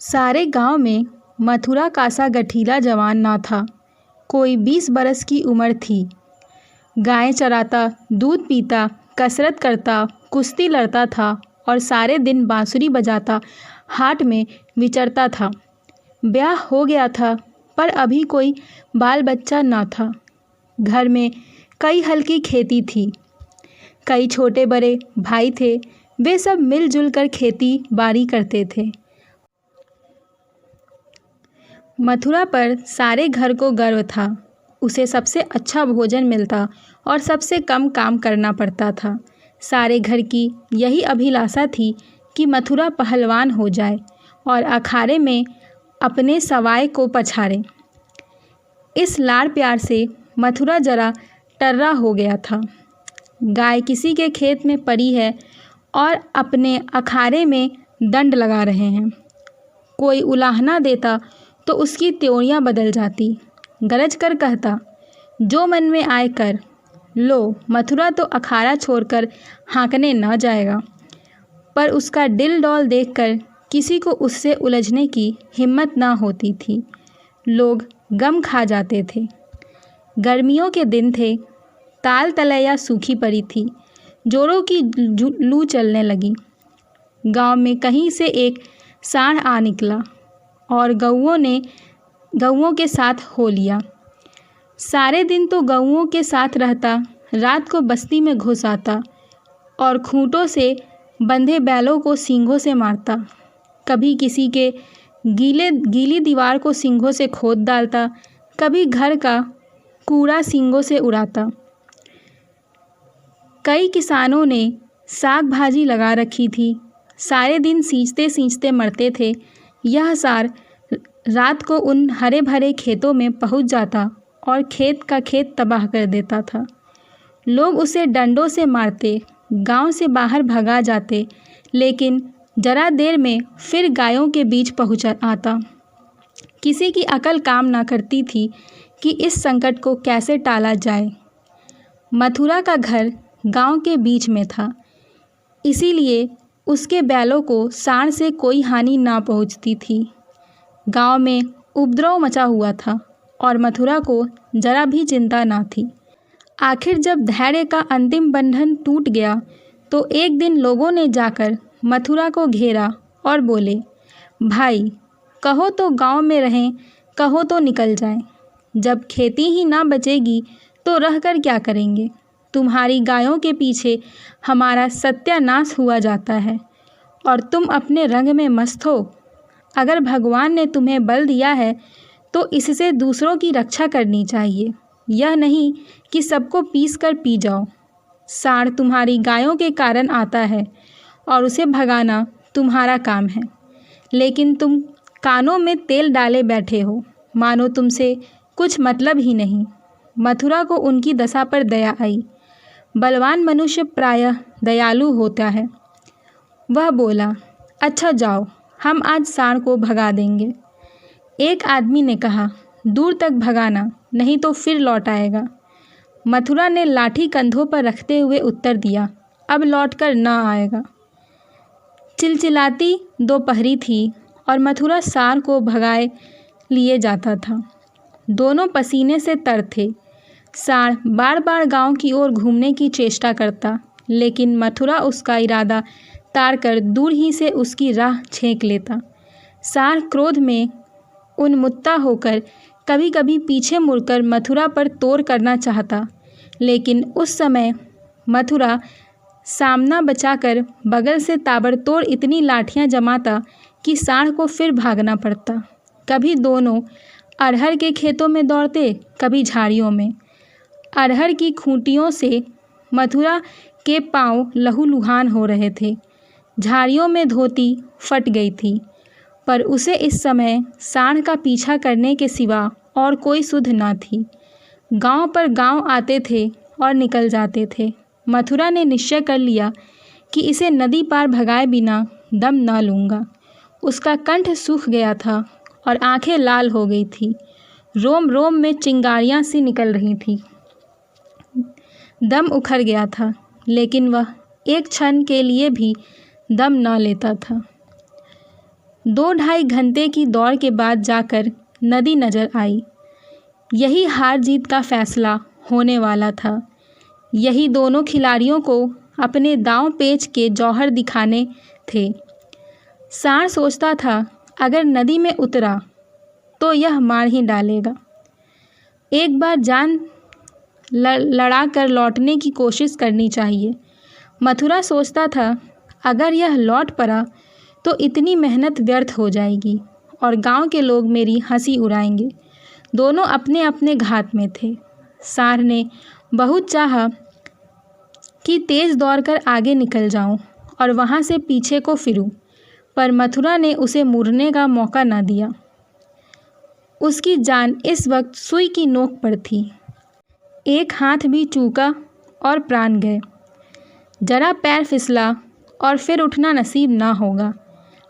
सारे गांव में मथुरा का सा गठीला जवान ना था। कोई 20 बरस की उम्र थी। गायें चराता, दूध पीता, कसरत करता, कुश्ती लड़ता था और सारे दिन बांसुरी बजाता हाट में विचरता था। ब्याह हो गया था पर अभी कोई बाल बच्चा ना था। घर में कई हल्की खेती थी। कई छोटे बड़े भाई थे। वे सब मिलजुल कर खेती बाड़ी करते थे। मथुरा पर सारे घर को गर्व था। उसे सबसे अच्छा भोजन मिलता और सबसे कम काम करना पड़ता था। सारे घर की यही अभिलाषा थी कि मथुरा पहलवान हो जाए और अखाड़े में अपने सवाए को पछाड़े। इस लाड़ प्यार से मथुरा जरा टर्रा हो गया था। गाय किसी के खेत में पड़ी है और अपने अखाड़े में दंड लगा रहे हैं। कोई उलाहना देता तो उसकी त्योरियां बदल जाती। गरज कर कहता, जो मन में आए कर। लो, मथुरा तो अखाड़ा छोड़कर हाँकने न जाएगा। पर उसका डिल डौल देखकर किसी को उससे उलझने की हिम्मत ना होती थी। लोग गम खा जाते थे। गर्मियों के दिन थे। ताल तलैया सूखी पड़ी थी। जोरों की लू चलने लगी। गांव में कहीं से एक सांड आ निकला और गौओं के साथ हो लिया। सारे दिन तो गौओं के साथ रहता, रात को बस्ती में घुस आता और खूंटों से बंधे बैलों को सींगों से मारता। कभी किसी के गीली दीवार को सींगों से खोद डालता, कभी घर का कूड़ा सींगों से उड़ाता। कई किसानों ने साग भाजी लगा रखी थी। सारे दिन सींचते सींचते मरते थे। यह सार रात को उन हरे भरे खेतों में पहुंच जाता और खेत का खेत तबाह कर देता था। लोग उसे डंडों से मारते, गांव से बाहर भगा जाते, लेकिन जरा देर में फिर गायों के बीच पहुंच आता। किसी की अकल काम ना करती थी कि इस संकट को कैसे टाला जाए। मथुरा का घर गांव के बीच में था, इसीलिए उसके बैलों को सांड से कोई हानि ना पहुंचती थी। गांव में उपद्रव मचा हुआ था और मथुरा को जरा भी चिंता ना थी। आखिर जब धैर्य का अंतिम बंधन टूट गया तो एक दिन लोगों ने जाकर मथुरा को घेरा और बोले, भाई, कहो तो गांव में रहें, कहो तो निकल जाएं। जब खेती ही ना बचेगी तो रहकर क्या करेंगे? तुम्हारी गायों के पीछे हमारा सत्यानाश हुआ जाता है और तुम अपने रंग में मस्त हो। अगर भगवान ने तुम्हें बल दिया है तो इससे दूसरों की रक्षा करनी चाहिए, यह नहीं कि सबको पीस कर पी जाओ। सांड तुम्हारी गायों के कारण आता है और उसे भगाना तुम्हारा काम है, लेकिन तुम कानों में तेल डाले बैठे हो, मानो तुमसे कुछ मतलब ही नहीं। मथुरा को उनकी दशा पर दया आई। बलवान मनुष्य प्रायः दयालु होता है। वह बोला, अच्छा जाओ, हम आज सांड को भगा देंगे। एक आदमी ने कहा, दूर तक भगाना, नहीं तो फिर लौट आएगा। मथुरा ने लाठी कंधों पर रखते हुए उत्तर दिया, अब लौटकर न आएगा। चिलचिलाती दोपहरी थी और मथुरा सांड को भगाए लिए जाता था। दोनों पसीने से तर थे। सांड बार बार गांव की ओर घूमने की चेष्टा करता, लेकिन मथुरा उसका इरादा ताड़ कर दूर ही से उसकी राह छेंक लेता। सांड क्रोध में उन्मुत्ता होकर कभी कभी पीछे मुड़कर मथुरा पर तोड़ करना चाहता, लेकिन उस समय मथुरा सामना बचाकर बगल से ताबड़तोड़ इतनी लाठियां जमाता कि सांड को फिर भागना पड़ता। कभी दोनों अरहर के खेतों में दौड़ते, कभी झाड़ियों में। अरहर की खूंटियों से मथुरा के पांव लहूलुहान हो रहे थे। झाड़ियों में धोती फट गई थी, पर उसे इस समय सांड का पीछा करने के सिवा और कोई सुध ना थी। गांव पर गांव आते थे और निकल जाते थे। मथुरा ने निश्चय कर लिया कि इसे नदी पार भगाए बिना दम न लूँगा। उसका कंठ सूख गया था और आंखें लाल हो गई थी। रोम रोम में चिंगारियां सी निकल रही थी। दम उखड़ गया था, लेकिन वह एक क्षण के लिए भी दम न लेता था। 2-2.5 घंटे की दौड़ के बाद जाकर नदी नजर आई। यही हार जीत का फैसला होने वाला था। यही दोनों खिलाड़ियों को अपने दांव पेच के जौहर दिखाने थे। सांड सोचता था, अगर नदी में उतरा तो यह मार ही डालेगा। एक बार जान लड़ा कर लौटने की कोशिश करनी चाहिए। मथुरा सोचता था, अगर यह लौट पड़ा तो इतनी मेहनत व्यर्थ हो जाएगी और गांव के लोग मेरी हंसी उड़ाएंगे। दोनों अपने अपने घात में थे। सांड ने बहुत चाहा कि तेज दौड़कर आगे निकल जाऊं और वहां से पीछे को फिरूं, पर मथुरा ने उसे मुड़ने का मौका न दिया। उसकी जान इस वक्त सुई की नोक पर थी। एक हाथ भी चूका और प्राण गए। जरा पैर फिसला और फिर उठना नसीब ना होगा।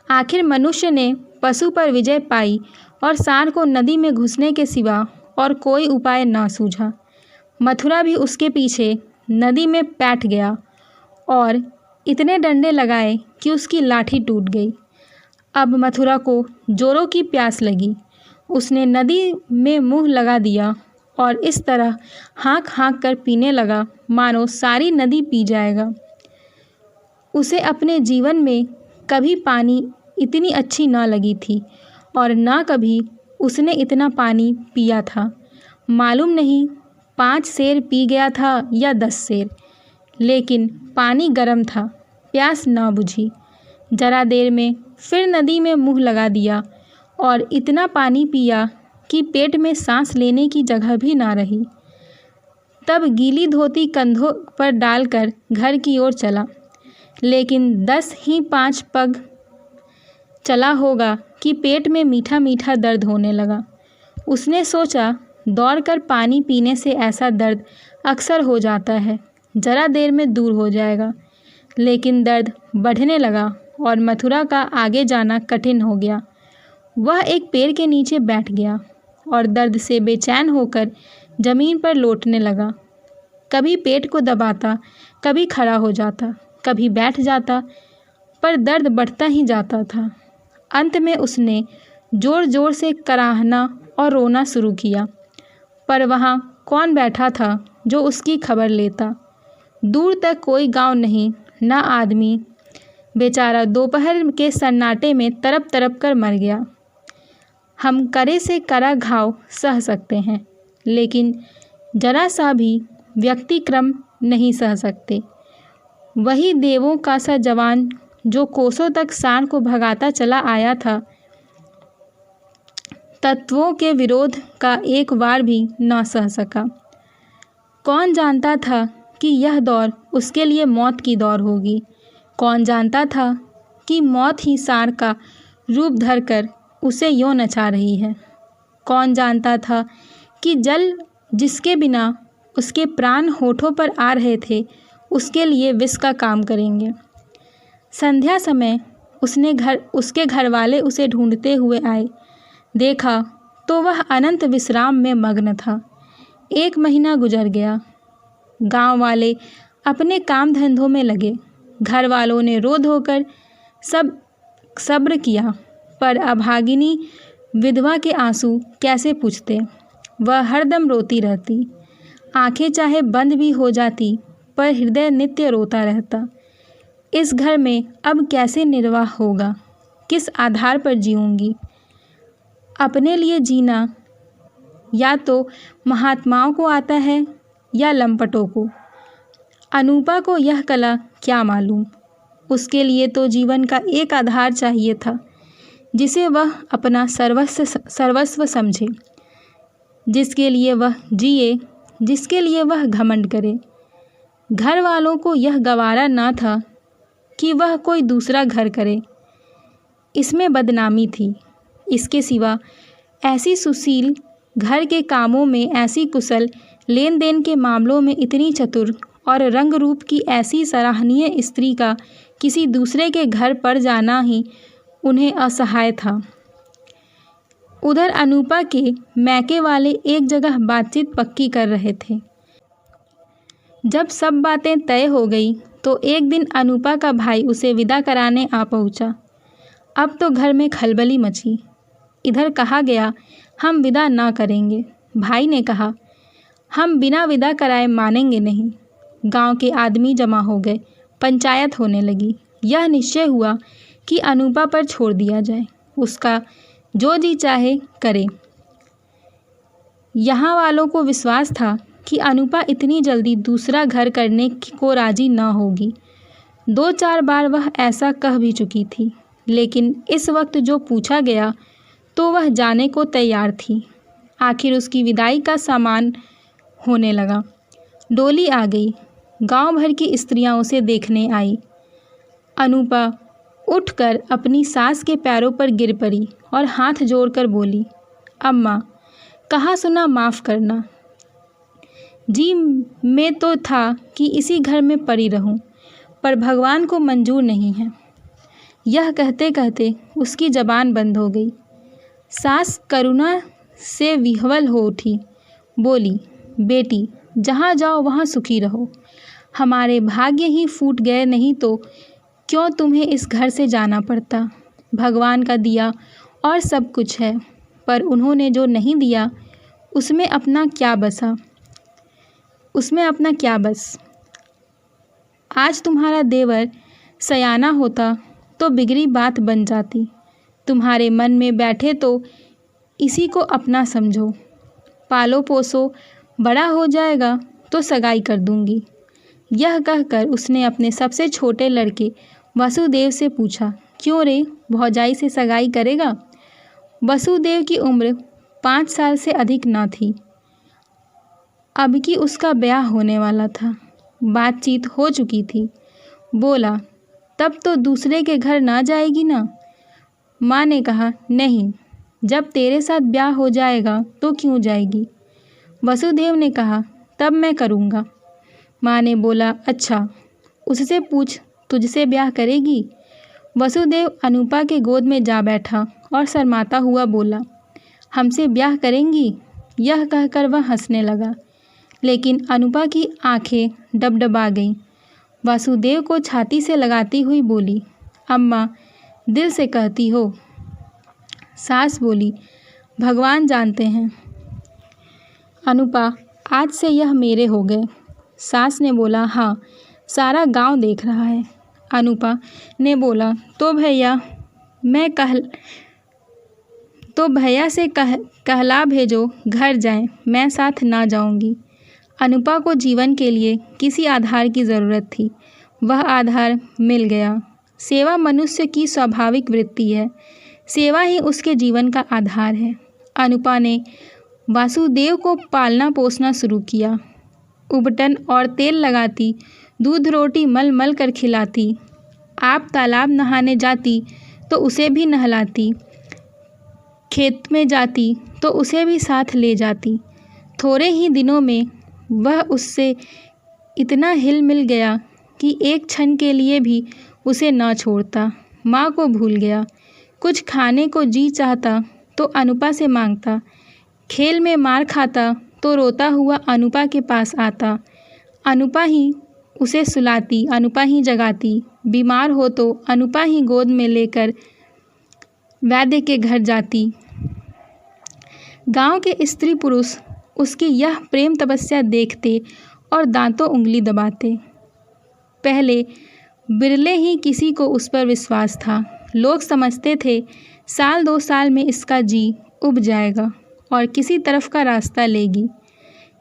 आखिर मनुष्य ने पशु पर विजय पाई और सांड को नदी में घुसने के सिवा और कोई उपाय ना सूझा। मथुरा भी उसके पीछे नदी में पैठ गया और इतने डंडे लगाए कि उसकी लाठी टूट गई। अब मथुरा को जोरों की प्यास लगी। उसने नदी में मुंह लगा दिया और इस तरह हाँक हाँक कर पीने लगा मानो सारी नदी पी जाएगा। उसे अपने जीवन में कभी पानी इतनी अच्छी ना लगी थी और ना कभी उसने इतना पानी पिया था। मालूम नहीं 5 सेर पी गया था या 10 सेर, लेकिन पानी गर्म था, प्यास ना बुझी। जरा देर में फिर नदी में मुंह लगा दिया और इतना पानी पिया कि पेट में सांस लेने की जगह भी ना रही। तब गीली धोती कंधों पर डालकर घर की ओर चला, लेकिन 10 ही 5 पग चला होगा कि पेट में मीठा मीठा दर्द होने लगा। उसने सोचा, दौड़कर पानी पीने से ऐसा दर्द अक्सर हो जाता है, जरा देर में दूर हो जाएगा। लेकिन दर्द बढ़ने लगा और मथुरा का आगे जाना कठिन हो गया। वह एक पेड़ के नीचे बैठ गया और दर्द से बेचैन होकर ज़मीन पर लौटने लगा। कभी पेट को दबाता, कभी खड़ा हो जाता, कभी बैठ जाता, पर दर्द बढ़ता ही जाता था। अंत में उसने ज़ोर ज़ोर से कराहना और रोना शुरू किया, पर वहाँ कौन बैठा था जो उसकी खबर लेता। दूर तक कोई गांव नहीं, ना आदमी। बेचारा दोपहर के सन्नाटे में तड़प तड़प कर मर गया। हम करे से करा घाव सह सकते हैं, लेकिन जरा सा भी व्यक्तिक्रम नहीं सह सकते। वही देवों का सा जवान जो कोसों तक सांड को भगाता चला आया था, तत्वों के विरोध का एक वार भी न सह सका। कौन जानता था कि यह दौर उसके लिए मौत की दौर होगी। कौन जानता था कि मौत ही सांड का रूप धरकर उसे यूं नचा रही है। कौन जानता था कि जल जिसके बिना उसके प्राण होठों पर आ रहे थे, उसके लिए विष का काम करेंगे। संध्या समय उसके घर वाले उसे ढूंढते हुए आए। देखा तो वह अनंत विश्राम में मग्न था। 1 महीना गुजर गया। गांव वाले अपने काम धंधों में लगे। घर वालों ने रो धोकर सब सब्र किया, पर अभागिनी विधवा के आंसू कैसे पूछते। वह हरदम रोती रहती। आंखें चाहे बंद भी हो जाती, पर हृदय नित्य रोता रहता। इस घर में अब कैसे निर्वाह होगा, किस आधार पर जीऊँगी। अपने लिए जीना या तो महात्माओं को आता है या लंपटों को। अनूपा को यह कला क्या मालूम। उसके लिए तो जीवन का एक आधार चाहिए था, जिसे वह अपना सर्वस्व समझे, जिसके लिए वह जिए, जिसके लिए वह घमंड करे। घर वालों को यह गवारा ना था कि वह कोई दूसरा घर करे, इसमें बदनामी थी। इसके सिवा ऐसी सुशील, घर के कामों में ऐसी कुशल, लेन देन के मामलों में इतनी चतुर और रंग रूप की ऐसी सराहनीय स्त्री का किसी दूसरे के घर पर जाना ही उन्हें असहाय था। उधर अनूपा के मैके वाले एक जगह बातचीत पक्की कर रहे थे। जब सब बातें तय हो गई तो एक दिन अनूपा का भाई उसे विदा कराने आ पहुंचा। अब तो घर में खलबली मची। इधर कहा गया हम विदा ना करेंगे। भाई ने कहा हम बिना विदा कराए मानेंगे नहीं। गांव के आदमी जमा हो गए, पंचायत होने लगी। यह निश्चय हुआ कि अनूपा पर छोड़ दिया जाए, उसका जो जी चाहे करे। यहाँ वालों को विश्वास था कि अनूपा इतनी जल्दी दूसरा घर करने को राजी न होगी। 2-4 बार वह ऐसा कह भी चुकी थी, लेकिन इस वक्त जो पूछा गया तो वह जाने को तैयार थी। आखिर उसकी विदाई का सामान होने लगा। डोली आ गई। गांव भर की स्त्रियां उसे देखने आई। अनूपा उठकर अपनी सास के पैरों पर गिर पड़ी और हाथ जोड़कर बोली, अम्मा, कहा सुना माफ़ करना। जी मैं तो था कि इसी घर में पड़ी रहूं, पर भगवान को मंजूर नहीं है। यह कहते कहते उसकी ज़बान बंद हो गई। सास करुणा से विह्वल हो उठी, बोली, बेटी, जहाँ जाओ वहाँ सुखी रहो। हमारे भाग्य ही फूट गए, नहीं तो क्यों तुम्हें इस घर से जाना पड़ता। भगवान का दिया और सब कुछ है, पर उन्होंने जो नहीं दिया उसमें अपना क्या बसा, उसमें अपना क्या बस। आज तुम्हारा देवर सयाना होता तो बिगड़ी बात बन जाती। तुम्हारे मन में बैठे तो इसी को अपना समझो। पालो पोसो, बड़ा हो जाएगा तो सगाई कर दूंगी। यह कहकर उसने अपने सबसे छोटे लड़के वसुदेव से पूछा, क्यों रे, भौजाई से सगाई करेगा? वसुदेव की उम्र 5 साल से अधिक न थी। अब कि उसका ब्याह होने वाला था। बातचीत हो चुकी थी। बोला, तब तो दूसरे के घर ना जाएगी ना? माँ ने कहा, नहीं, जब तेरे साथ ब्याह हो जाएगा तो क्यों जाएगी। वसुदेव ने कहा, तब मैं करूँगा। माँ ने बोला, अच्छा, उससे पूछ, तुझसे ब्याह करेगी? वसुदेव अनूपा के गोद में जा बैठा और शर्माता हुआ बोला, हमसे ब्याह करेंगी? यह कहकर वह हंसने लगा, लेकिन अनूपा की आंखें डबडबा गईं। वासुदेव को छाती से लगाती हुई बोली, अम्मा, दिल से कहती हो? सास बोली, भगवान जानते हैं। अनूपा, आज से यह मेरे हो गए। सास ने बोला, हाँ, सारा गांव देख रहा है। अनूपा ने बोला, तो भैया से कहला भेजो घर जाएं, मैं साथ ना जाऊंगी। अनूपा को जीवन के लिए किसी आधार की ज़रूरत थी। वह आधार मिल गया। सेवा मनुष्य की स्वाभाविक वृत्ति है। सेवा ही उसके जीवन का आधार है। अनूपा ने वासुदेव को पालना पोसना शुरू किया। उबटन और तेल लगाती, दूध रोटी मल मल कर खिलाती। आप तालाब नहाने जाती तो उसे भी नहलाती। खेत में जाती तो उसे भी साथ ले जाती। थोड़े ही दिनों में वह उससे इतना हिल मिल गया कि एक क्षण के लिए भी उसे न छोड़ता। माँ को भूल गया। कुछ खाने को जी चाहता तो अनूपा से मांगता। खेल में मार खाता तो रोता हुआ अनूपा के पास आता। अनूपा ही उसे सुलाती, अनूपा ही जगाती। बीमार हो तो अनूपा ही गोद में लेकर वैद्य के घर जाती। गांव के स्त्री पुरुष उसकी यह प्रेम तपस्या देखते और दांतों उंगली दबाते। पहले बिरले ही किसी को उस पर विश्वास था। लोग समझते थे 1-2 साल में इसका जी उब जाएगा और किसी तरफ का रास्ता लेगी।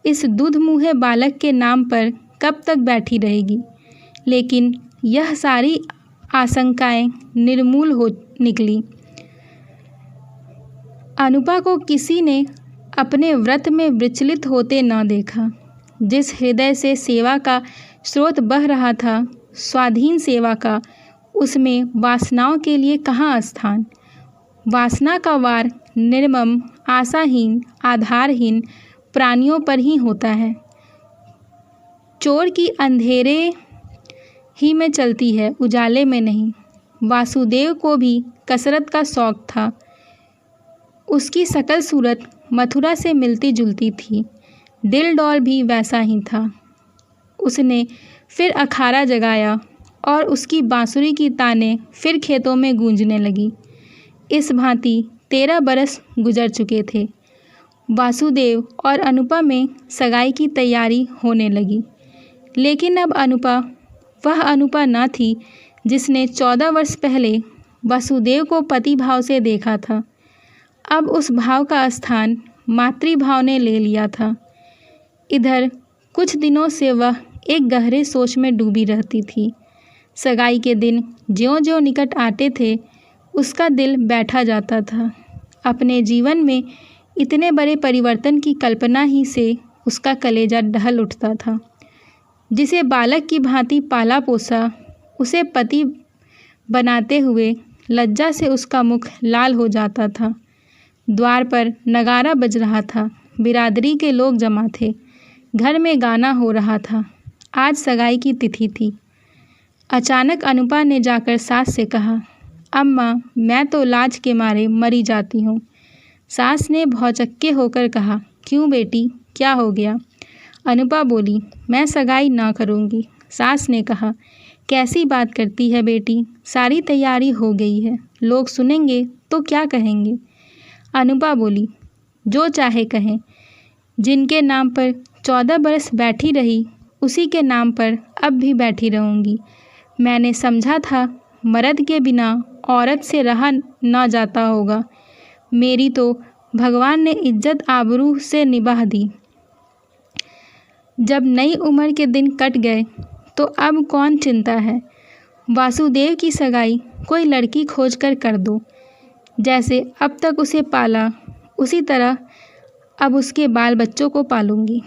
इस दूध मुँहे बालक के नाम पर कब तक बैठी रहेगी। लेकिन यह सारी आशंकाएं निर्मूल हो निकली। अनूपा को किसी ने अपने व्रत में विचलित होते न देखा। जिस हृदय से सेवा का स्रोत बह रहा था, स्वाधीन सेवा का, उसमें वासनाओं के लिए कहाँ स्थान। वासना का वार निर्मम, आशाहीन, आधारहीन प्राणियों पर ही होता है। चोर की अंधेरे ही में चलती है, उजाले में नहीं। वासुदेव को भी कसरत का शौक था। उसकी शकल सूरत मथुरा से मिलती जुलती थी। दिल डौल भी वैसा ही था। उसने फिर अखाड़ा जगाया और उसकी बांसुरी की तानें फिर खेतों में गूंजने लगी। इस भांति 13 बरस गुजर चुके थे। वासुदेव और अनुपा में सगाई की तैयारी होने लगी, लेकिन अब अनुपा वह अनुपा न थी जिसने 14 वर्ष पहले वासुदेव को पति भाव से देखा था। अब उस भाव का स्थान मातृभाव ने ले लिया था। इधर कुछ दिनों से वह एक गहरे सोच में डूबी रहती थी। सगाई के दिन ज्यों-ज्यों निकट आते थे, उसका दिल बैठा जाता था। अपने जीवन में इतने बड़े परिवर्तन की कल्पना ही से उसका कलेजा ढल उठता था। जिसे बालक की भांति पाला पोसा, उसे पति बनाते हुए लज्जा से उसका मुख लाल हो जाता था। द्वार पर नगारा बज रहा था, बिरादरी के लोग जमा थे, घर में गाना हो रहा था। आज सगाई की तिथि थी। अचानक अनुपा ने जाकर सास से कहा, अम्मा, मैं तो लाज के मारे मरी जाती हूँ। सास ने भौचक्के होकर कहा, क्यों बेटी, क्या हो गया? अनुपा बोली, मैं सगाई ना करूँगी। सास ने कहा, कैसी बात करती है बेटी, सारी तैयारी हो गई है, लोग सुनेंगे तो क्या कहेंगे? अनुपा बोली, जो चाहे कहें, जिनके नाम पर 14 बरस बैठी रही, उसी के नाम पर अब भी बैठी रहूँगी। मैंने समझा था मर्द के बिना औरत से रहा ना जाता होगा। मेरी तो भगवान ने इज्जत आबरू से निभाह दी। जब नई उम्र के दिन कट गए तो अब कौन चिंता है। वासुदेव की सगाई कोई लड़की खोजकर कर दो। जैसे अब तक उसे पाला, उसी तरह अब उसके बाल बच्चों को पालूंगी।